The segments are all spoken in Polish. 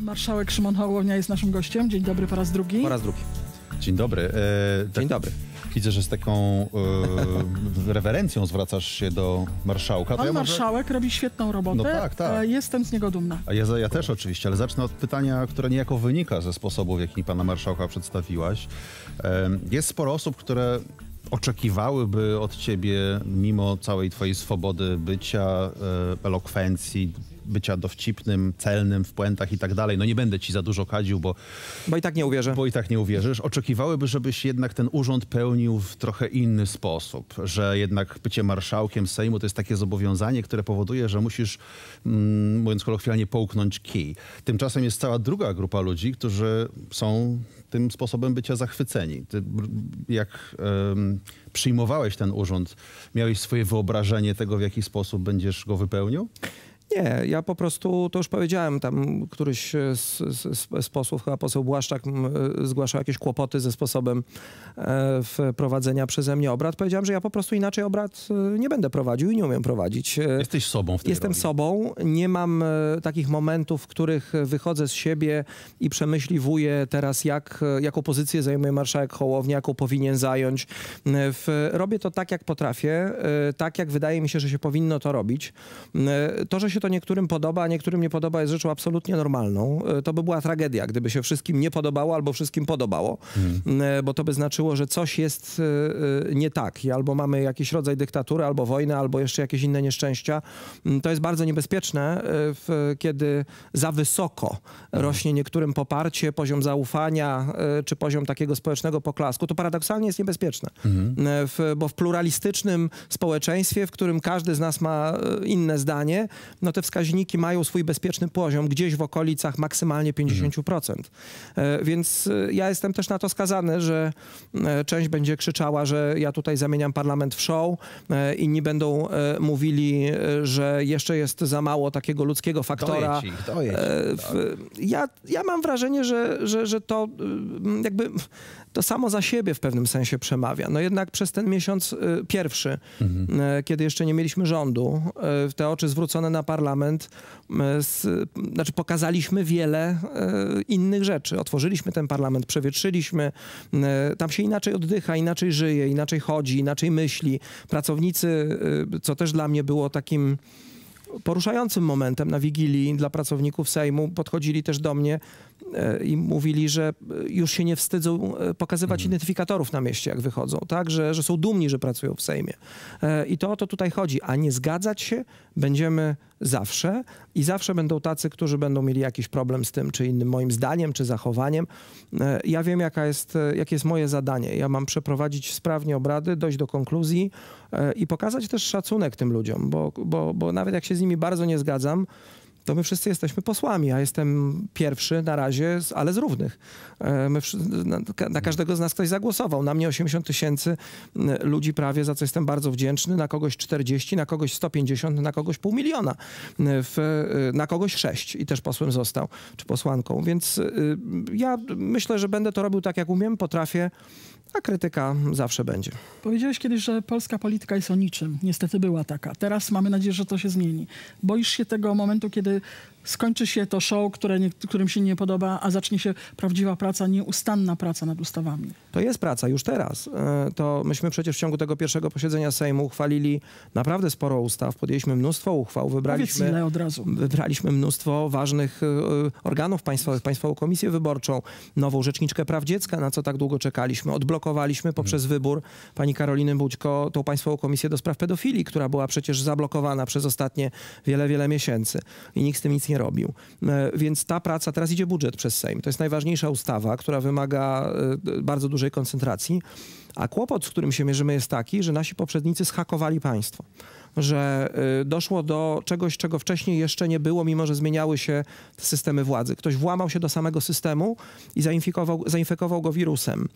Marszałek Szymon Hołownia jest naszym gościem. Dzień dobry po raz drugi. Po raz drugi. Dzień dobry. Dzień dobry. Widzę, że z taką rewerencją zwracasz się do marszałka. Pan marszałek robi świetną robotę. No tak, tak. Jestem z niego dumna. A ja też oczywiście, ale zacznę od pytania, które niejako wynika ze sposobu, w jaki pana marszałka przedstawiłaś. Jest sporo osób, które oczekiwałyby od ciebie, mimo całej twojej swobody bycia, elokwencji, bycia dowcipnym, celnym w puentach i tak dalej. No nie będę ci za dużo kadził, bo i tak nie uwierzę. Bo i tak nie uwierzysz. Oczekiwałyby, żebyś jednak ten urząd pełnił w trochę inny sposób. Że jednak bycie marszałkiem Sejmu to jest takie zobowiązanie, które powoduje, że musisz, mówiąc kolokwialnie, połknąć kij. Tymczasem jest cała druga grupa ludzi, którzy są tym sposobem bycia zachwyceni. Ty, jak przyjmowałeś ten urząd, miałeś swoje wyobrażenie tego, w jaki sposób będziesz go wypełnił? Nie, ja po prostu, to już powiedziałem, tam któryś z posłów, chyba poseł Błaszczak, zgłaszał jakieś kłopoty ze sposobem prowadzenia przeze mnie obrad. Powiedziałem, że ja po prostu inaczej obrad nie będę prowadził i nie umiem prowadzić. Jesteś sobą w tej Jestem roli. sobą. Nie mam takich momentów, w których wychodzę z siebie i przemyśliwuję teraz, jaką pozycję zajmuje marszałek Hołownia, jaką powinien zająć. Robię to tak, jak potrafię, tak, jak wydaje mi się, że się powinno to robić. To, że się to niektórym podoba, a niektórym nie podoba, jest rzeczą absolutnie normalną. To by była tragedia, gdyby się wszystkim nie podobało albo wszystkim podobało, bo to by znaczyło, że coś jest nie tak i albo mamy jakiś rodzaj dyktatury, albo wojny, albo jeszcze jakieś inne nieszczęścia. To jest bardzo niebezpieczne, kiedy za wysoko rośnie niektórym poparcie, poziom zaufania, czy poziom takiego społecznego poklasku. To paradoksalnie jest niebezpieczne, bo w pluralistycznym społeczeństwie, w którym każdy z nas ma inne zdanie, no te wskaźniki mają swój bezpieczny poziom gdzieś w okolicach maksymalnie 50%. Więc ja jestem też na to skazany, że część będzie krzyczała, że ja tutaj zamieniam parlament w show, inni będą mówili, że jeszcze jest za mało takiego ludzkiego faktora. Ja mam wrażenie, że to jakby to samo za siebie w pewnym sensie przemawia. No jednak przez ten miesiąc pierwszy, kiedy jeszcze nie mieliśmy rządu, te oczy zwrócone na parlament, znaczy pokazaliśmy wiele innych rzeczy. Otworzyliśmy ten parlament, przewietrzyliśmy, tam się inaczej oddycha, inaczej żyje, inaczej chodzi, inaczej myśli. Pracownicy, co też dla mnie było takim poruszającym momentem na Wigilii dla pracowników Sejmu, podchodzili też do mnie i mówili, że już się nie wstydzą pokazywać identyfikatorów na mieście, jak wychodzą, tak? Że są dumni, że pracują w Sejmie. I to o to tutaj chodzi. A nie zgadzać się będziemy zawsze i zawsze będą tacy, którzy będą mieli jakiś problem z tym, czy innym moim zdaniem, czy zachowaniem. Ja wiem, jakie jest moje zadanie. Ja mam przeprowadzić sprawnie obrady, dojść do konkluzji i pokazać też szacunek tym ludziom, bo nawet jak się z nimi bardzo nie zgadzam, to my wszyscy jesteśmy posłami. Ja jestem pierwszy na razie, ale z równych. Na każdego z nas ktoś zagłosował. Na mnie 80 000 ludzi prawie, za co jestem bardzo wdzięczny. Na kogoś 40, na kogoś 150, na kogoś 500 000. Na kogoś 6 i też posłem został, czy posłanką. Więc ja myślę, że będę to robił tak, jak umiem, potrafię, a krytyka zawsze będzie. Powiedziałeś kiedyś, że polska polityka jest o niczym. Niestety była taka. Teraz mamy nadzieję, że to się zmieni. Boisz się tego momentu, kiedy skończy się to show, którym się nie podoba, a zacznie się prawdziwa praca, nieustanna praca nad ustawami? To jest praca już teraz. To myśmy przecież w ciągu tego pierwszego posiedzenia Sejmu uchwalili naprawdę sporo ustaw. Podjęliśmy mnóstwo uchwał. Wybraliśmy mnóstwo ważnych organów państwowych, Państwową Komisję Wyborczą, nową Rzeczniczkę Praw Dziecka, na co tak długo czekaliśmy. Odblokowaliśmy poprzez wybór pani Karoliny Bućko tą Państwową Komisję do Spraw Pedofilii, która była przecież zablokowana przez ostatnie wiele miesięcy i nikt z tym nic nie robił. Więc ta praca, teraz idzie budżet przez Sejm. To jest najważniejsza ustawa, która wymaga bardzo dużej koncentracji. A kłopot, z którym się mierzymy, jest taki, że nasi poprzednicy zhakowali państwo. Że doszło do czegoś, czego wcześniej jeszcze nie było, mimo że zmieniały się te systemy władzy. Ktoś włamał się do samego systemu i zainfekował go wirusem.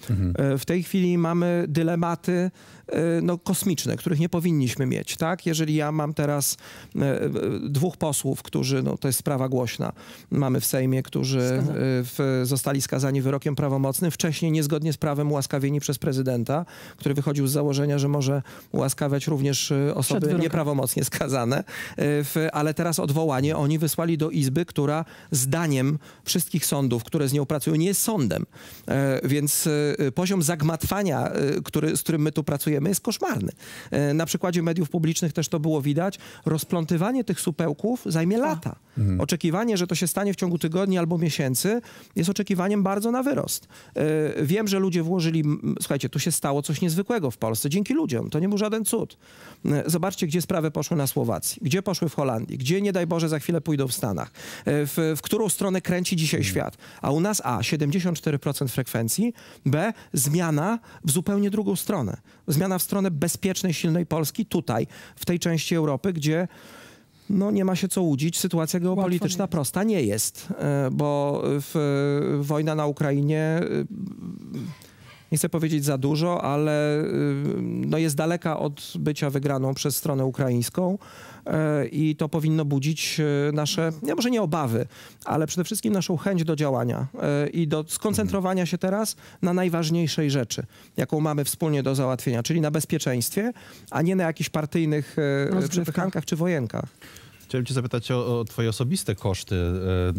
W tej chwili mamy dylematy kosmiczne, których nie powinniśmy mieć. Tak? Jeżeli ja mam teraz 2 posłów, którzy, to jest sprawa głośna, mamy w Sejmie, którzy zostali skazani wyrokiem prawomocnym, wcześniej niezgodnie z prawem ułaskawieni przez prezydenta, który wychodził z założenia, że może ułaskawiać również osoby nieprawomocnie skazane, ale teraz odwołanie oni wysłali do Izby, która zdaniem wszystkich sądów, które z nią pracują, nie jest sądem. Więc poziom zagmatwania, z którym my tu pracujemy, jest koszmarny. Na przykładzie mediów publicznych też to było widać. Rozplątywanie tych supełków zajmie lata. Oczekiwanie, że to się stanie w ciągu tygodni albo miesięcy, jest oczekiwaniem bardzo na wyrost. Wiem, że ludzie włożyli... Słuchajcie, tu się stało coś niezwykłego w Polsce. Dzięki ludziom. To nie był żaden cud. Zobaczcie, gdzie sprawy poszły na Słowacji, gdzie poszły w Holandii, gdzie, nie daj Boże, za chwilę pójdą w Stanach. W którą stronę kręci dzisiaj świat. A u nas 74% frekwencji, zmiana w zupełnie drugą stronę. Zmiana w stronę bezpiecznej, silnej Polski tutaj, w tej części Europy, gdzie no nie ma się co łudzić, sytuacja geopolityczna prosta nie jest, bo wojna na Ukrainie, nie chcę powiedzieć za dużo, ale no jest daleka od bycia wygraną przez stronę ukraińską i to powinno budzić nasze, może nie obawy, ale przede wszystkim naszą chęć do działania i do skoncentrowania się teraz na najważniejszej rzeczy, jaką mamy wspólnie do załatwienia, czyli na bezpieczeństwie, a nie na jakichś partyjnych przepychankach czy wojenkach. Chciałem cię zapytać o twoje osobiste koszty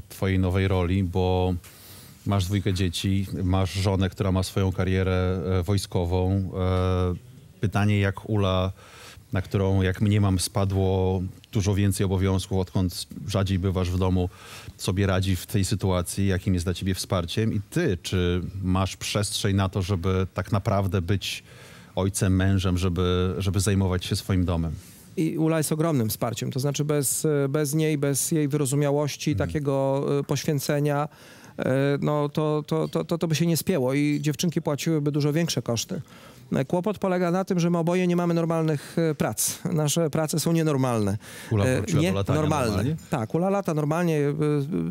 twojej nowej roli, bo masz 2 dzieci, masz żonę, która ma swoją karierę wojskową. Pytanie, jak Ula, na którą jak mniemam spadło dużo więcej obowiązków, odkąd rzadziej bywasz w domu, sobie radzi w tej sytuacji, jakim jest dla ciebie wsparciem. I ty, czy masz przestrzeń na to, żeby tak naprawdę być ojcem, mężem, żeby zajmować się swoim domem? I Ula jest ogromnym wsparciem, to znaczy bez niej, bez jej wyrozumiałości, takiego poświęcenia, no to by się nie spięło i dziewczynki płaciłyby dużo większe koszty. Kłopot polega na tym, że my oboje nie mamy normalnych prac. Nasze prace są nienormalne. Ula wróciła do latania normalnie? Tak, Ula lata normalnie,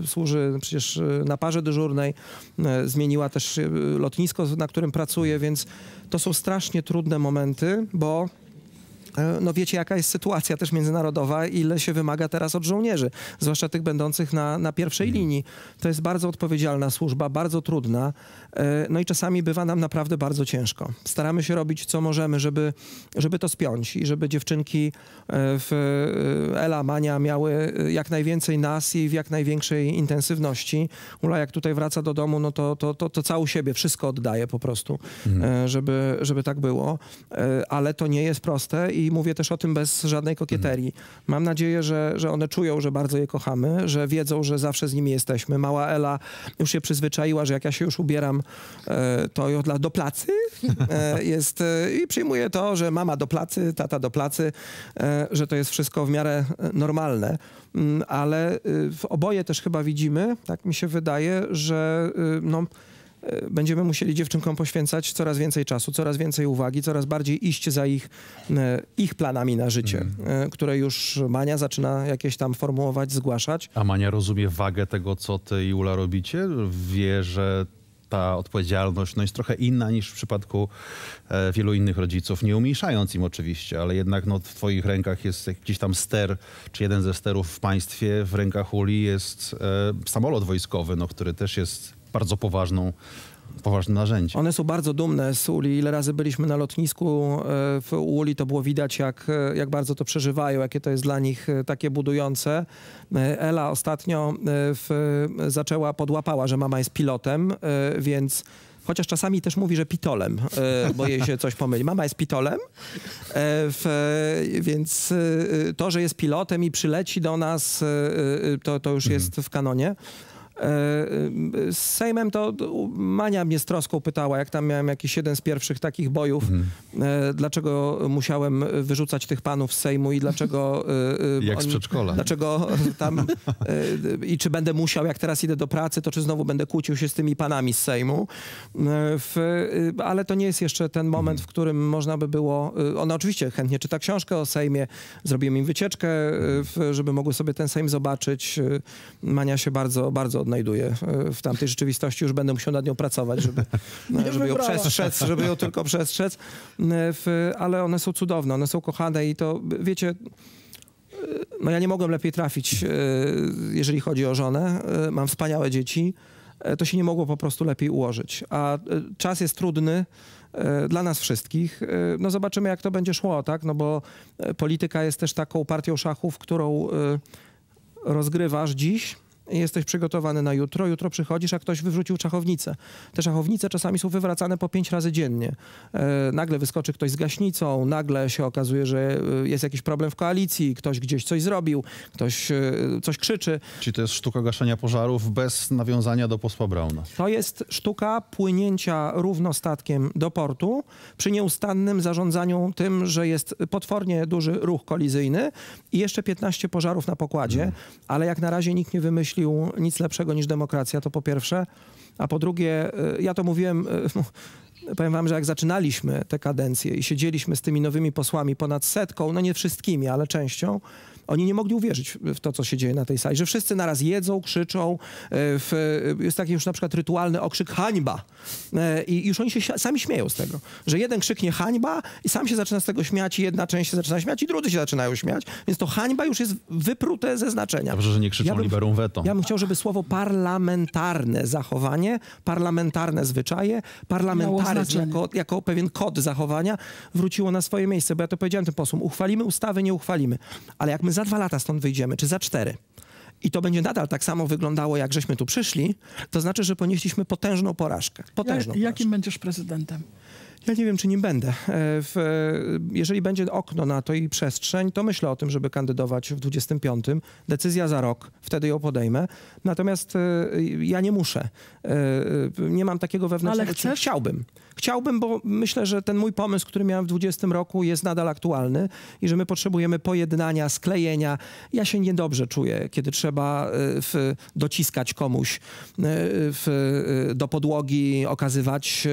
służy przecież na parze dyżurnej, zmieniła też lotnisko, na którym pracuje, więc to są strasznie trudne momenty, bo no wiecie, jaka jest sytuacja też międzynarodowa, ile się wymaga teraz od żołnierzy, zwłaszcza tych będących na pierwszej linii. To jest bardzo odpowiedzialna służba, bardzo trudna, no i czasami bywa nam naprawdę bardzo ciężko. Staramy się robić, co możemy, żeby to spiąć i żeby dziewczynki Ela, Mania miały jak najwięcej nas i w jak największej intensywności. Ula, jak tutaj wraca do domu, no to całą siebie, wszystko oddaje po prostu, żeby tak było. Ale to nie jest proste i mówię też o tym bez żadnej kokieterii. Mam nadzieję, że one czują, że bardzo je kochamy, że wiedzą, że zawsze z nimi jesteśmy. Mała Ela już się przyzwyczaiła, że jak ja się już ubieram, to ją do pracy jest i przyjmuje to, że mama do pracy, tata do pracy, że to jest wszystko w miarę normalne. Ale oboje też chyba widzimy, tak mi się wydaje, że będziemy musieli dziewczynkom poświęcać coraz więcej czasu, coraz więcej uwagi, coraz bardziej iść za ich planami na życie, które już Mania zaczyna jakieś tam formułować, zgłaszać. A Mania rozumie wagę tego, co ty i Ula robicie? Wie, że ta odpowiedzialność jest trochę inna niż w przypadku wielu innych rodziców, nie umniejszając im oczywiście, ale jednak w twoich rękach jest gdzieś tam ster, czy jeden ze sterów w państwie, w rękach Uli jest samolot wojskowy, który też jest bardzo poważnym narzędziem. One są bardzo dumne z Uli. Ile razy byliśmy na lotnisku w Uli, to było widać, jak bardzo to przeżywają, jakie to jest dla nich takie budujące. Ela ostatnio podłapała, że mama jest pilotem, więc chociaż czasami też mówi, że pitolem, bo jej się coś pomyli. Mama jest pitolem, więc to, że jest pilotem i przyleci do nas, to już jest w kanonie. Z Sejmem to Mania mnie z troską pytała, jak tam miałem jakiś jeden z pierwszych takich bojów, dlaczego musiałem wyrzucać tych panów z Sejmu i dlaczego... jak z przedszkola. Dlaczego tam... I czy będę musiał, jak teraz idę do pracy, to czy znowu będę kłócił się z tymi panami z Sejmu. Ale to nie jest jeszcze ten moment, w którym można by było... Ona oczywiście chętnie czyta książkę o Sejmie, zrobiłem im wycieczkę, żeby mogły sobie ten Sejm zobaczyć. Mania się bardzo, bardzo odnajduje w tamtej rzeczywistości. Już będę musiał nad nią pracować, żeby ją przestrzec, żeby ją tylko przestrzec. Ale one są cudowne, one są kochane i to, wiecie, ja nie mogłem lepiej trafić, jeżeli chodzi o żonę. Mam wspaniałe dzieci. to się nie mogło po prostu lepiej ułożyć. A czas jest trudny dla nas wszystkich. No zobaczymy, jak to będzie szło, tak? No bo polityka jest też taką partią szachów, którą rozgrywasz dziś i jesteś przygotowany na jutro. Jutro przychodzisz, a ktoś wywrócił szachownicę. Te szachownice czasami są wywracane po 5 razy dziennie. Nagle wyskoczy ktoś z gaśnicą, nagle się okazuje, że jest jakiś problem w koalicji, ktoś gdzieś coś zrobił, ktoś coś krzyczy. Czyli to jest sztuka gaszenia pożarów bez nawiązania do posła Brauna. To jest sztuka płynięcia równo statkiem do portu przy nieustannym zarządzaniu tym, że jest potwornie duży ruch kolizyjny i jeszcze 15 pożarów na pokładzie, ale jak na razie nikt nie wymyślił nic lepszego niż demokracja, to po pierwsze. A po drugie, ja to mówiłem, powiem wam, że jak zaczynaliśmy tę kadencję i siedzieliśmy z tymi nowymi posłami ponad 100, no nie wszystkimi, ale częścią, oni nie mogli uwierzyć w to, co się dzieje na tej sali, że wszyscy naraz jedzą, krzyczą, jest taki już na przykład rytualny okrzyk hańba i już oni się sami śmieją z tego, że jeden krzyknie hańba i sam się zaczyna z tego śmiać i jedna część się zaczyna śmiać i drudzy się zaczynają śmiać, więc to hańba już jest wyprute ze znaczenia. Dobrze, że nie krzyczą liberum veto. Ja bym chciał, żeby słowo parlamentarne zachowanie, parlamentarne zwyczaje, parlamentaryzm jako pewien kod zachowania wróciło na swoje miejsce, bo ja to powiedziałem tym posłom, uchwalimy ustawy, nie uchwalimy, ale jak my za 2 lata stąd wyjdziemy, czy za 4, i to będzie nadal tak samo wyglądało, jak żeśmy tu przyszli, to znaczy, że ponieśliśmy potężną porażkę. Jakim będziesz prezydentem? Ja nie wiem, czy nim będę. Jeżeli będzie okno na to i przestrzeń, to myślę o tym, żeby kandydować w 25. Decyzja za rok, wtedy ją podejmę. Natomiast ja nie muszę. Nie mam takiego wewnętrznego... Ale chcesz? Chciałbym, bo myślę, że ten mój pomysł, który miałem w 20 roku, jest nadal aktualny i że my potrzebujemy pojednania, sklejenia. Ja się niedobrze czuję, kiedy trzeba dociskać komuś do podłogi, okazywać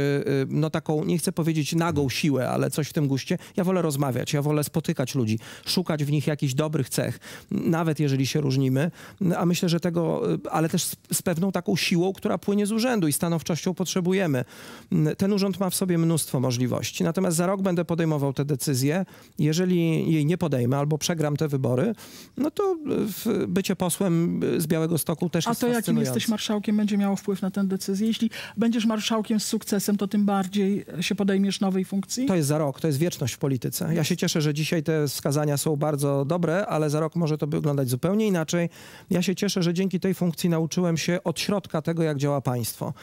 no taką, nie chcę powiedzieć nagą siłę, ale coś w tym guście. Ja wolę rozmawiać, ja wolę spotykać ludzi, szukać w nich jakichś dobrych cech, nawet jeżeli się różnimy, a myślę, że tego, ale też z pewną taką siłą, która płynie z urzędu i stanowczością potrzebujemy. Ten urząd ma w sobie mnóstwo możliwości, natomiast za rok będę podejmował te decyzje. Jeżeli jej nie podejmę albo przegram te wybory, no to bycie posłem z Białegostoku też jest fascynujące. A to, jakim jesteś marszałkiem, będzie miało wpływ na tę decyzję? Jeśli będziesz marszałkiem z sukcesem, to tym bardziej się podejmiesz nowej funkcji? To jest za rok, to jest wieczność w polityce. Ja się cieszę, że dzisiaj te wskazania są bardzo dobre, ale za rok może to wyglądać zupełnie inaczej. Ja się cieszę, że dzięki tej funkcji nauczyłem się od środka tego, jak działa państwo.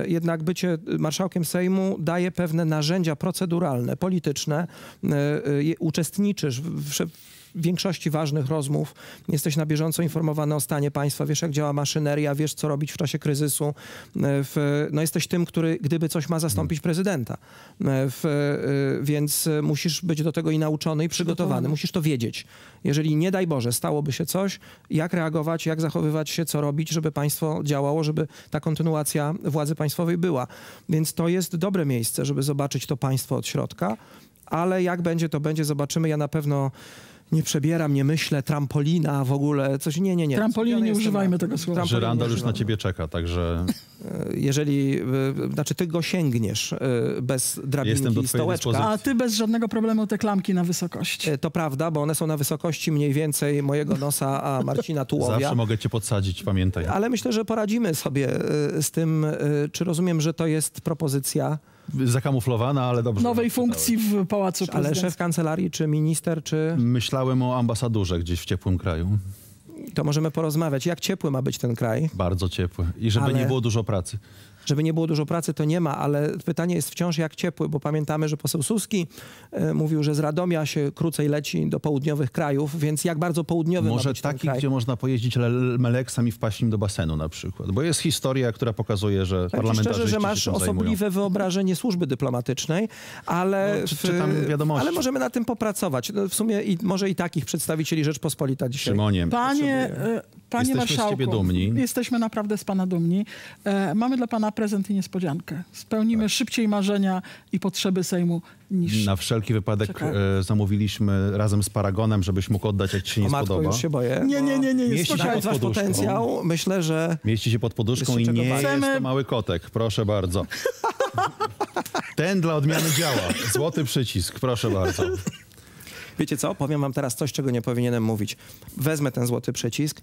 Jednak bycie marszałkiem Sejmu daje pewne narzędzia proceduralne, polityczne. Uczestniczysz w większości ważnych rozmów, jesteś na bieżąco informowany o stanie państwa, wiesz, jak działa maszyneria, wiesz, co robić w czasie kryzysu. No jesteś tym, który, gdyby coś ma zastąpić prezydenta. Więc musisz być do tego i nauczony, i przygotowany. Musisz to wiedzieć. Jeżeli, nie daj Boże, stałoby się coś, jak reagować, jak zachowywać się, co robić, żeby państwo działało, żeby ta kontynuacja władzy państwowej była. Więc to jest dobre miejsce, żeby zobaczyć to państwo od środka, ale jak będzie, to będzie, zobaczymy. Ja na pewno nie przebieram, nie myślę, trampolina w ogóle, coś, nie. Trampoliny, nie używajmy tego słowa. Żyrandol już na ciebie czeka, także... Jeżeli, znaczy ty go sięgniesz bez drabinki i stołeczka. A ty bez żadnego problemu te klamki na wysokość. To prawda, bo one są na wysokości mniej więcej mojego nosa, a Marcina tułowia. Zawsze mogę cię podsadzić, pamiętaj. Ale myślę, że poradzimy sobie z tym. Czy rozumiem, że to jest propozycja... Zakamuflowana, ale dobrze. Nowej funkcji w Pałacu Prezydenckim. Ale szef kancelarii, czy minister, czy... Myślałem o ambasadurze gdzieś w ciepłym kraju. To możemy porozmawiać. Jak ciepły ma być ten kraj? Bardzo ciepły. I żeby nie było dużo pracy. Żeby nie było dużo pracy, to nie ma, ale pytanie jest wciąż jak ciepły, bo pamiętamy, że poseł Suski mówił, że z Radomia się krócej leci do południowych krajów, więc jak bardzo południowy może ma być taki, ten kraj? Gdzie można pojeździć meleksem i wpaść nim do basenu na przykład. Bo jest historia, która pokazuje, że parlamentarzyści szczerze, że masz osobliwe wyobrażenie służby dyplomatycznej, ale, czytam wiadomości. Ale możemy na tym popracować. No, w sumie może i takich przedstawicieli Rzeczpospolita dzisiaj. Szymonie, Panie marszałku, z ciebie dumni. Jesteśmy naprawdę z pana dumni. Mamy dla pana prezent i niespodziankę. Spełnimy szybciej marzenia i potrzeby Sejmu niż... Na wszelki wypadek zamówiliśmy razem z Paragonem, żebyś mógł oddać, jak ci się nie spodoba. Już się boję. Nie. Mieści się pod wasz poduszką. potencjał, myślę, że... Mieści się pod poduszką i nie jest to mały kotek. Proszę bardzo. Ten dla odmiany działa. Złoty przycisk. Proszę bardzo. Wiecie co? Powiem wam teraz coś, czego nie powinienem mówić. Wezmę ten złoty przycisk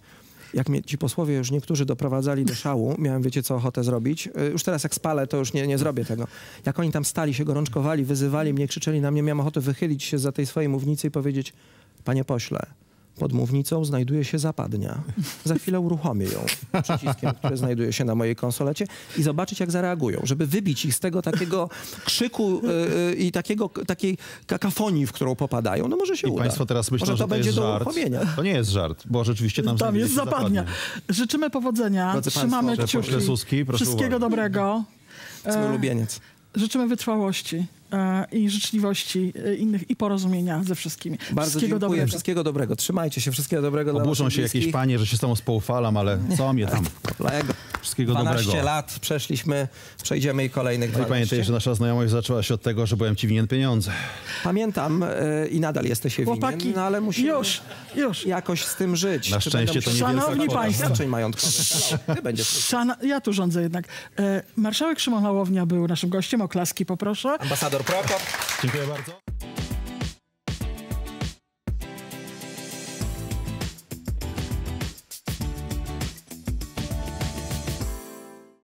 jak mnie ci posłowie już niektórzy doprowadzali do szału, miałem, wiecie co, ochotę zrobić. Już teraz jak spalę, to już nie zrobię tego. Jak oni tam stali, się gorączkowali, wyzywali mnie, krzyczeli na mnie, miałem ochotę wychylić się za tej swojej mównicy i powiedzieć: panie pośle, pod mównicą znajduje się zapadnia. Za chwilę uruchomię ją przyciskiem, który znajduje się na mojej konsolecie i zobaczyć, jak zareagują, żeby wybić ich z tego takiego krzyku i takiej kakafonii, w którą popadają. No może się I uda. państwo teraz myślą, może że to będzie jest do żart. uruchomienia. To nie jest żart, bo rzeczywiście tam Tam znajduje jest się zapadnia. Życzymy powodzenia, Drodzy trzymamy państwo, kciuki. Suski, proszę Wszystkiego uwagi. dobrego. To jest mój ulubieniec. Życzymy wytrwałości i życzliwości innych i porozumienia ze wszystkimi. Bardzo Wszystkiego dziękuję. dobrego. Wszystkiego dobrego. Trzymajcie się. Wszystkiego dobrego dla Oburzą waszych się jakieś bliskich. panie, że się z tobą spoufalam, ale co mnie tam? Dlatego Wszystkiego 12 dobrego. lat przeszliśmy, przejdziemy i kolejnych No i 12. pamiętaj, że nasza znajomość zaczęła się od tego, że byłem ci winien pieniądze. Pamiętam i nadal jesteś je Chłopaki, winien, no ale musimy już. jakoś z tym żyć. Na Czy szczęście będę to musiał- niewielka Szanowni kwota. państwo. Świadczeń majątkowych. Ty będziesz. Ja tu rządzę jednak. Marszałek Szymon Hołownia był naszym gościem. Oklaski poproszę. Ambasador Prokop. Dziękuję bardzo.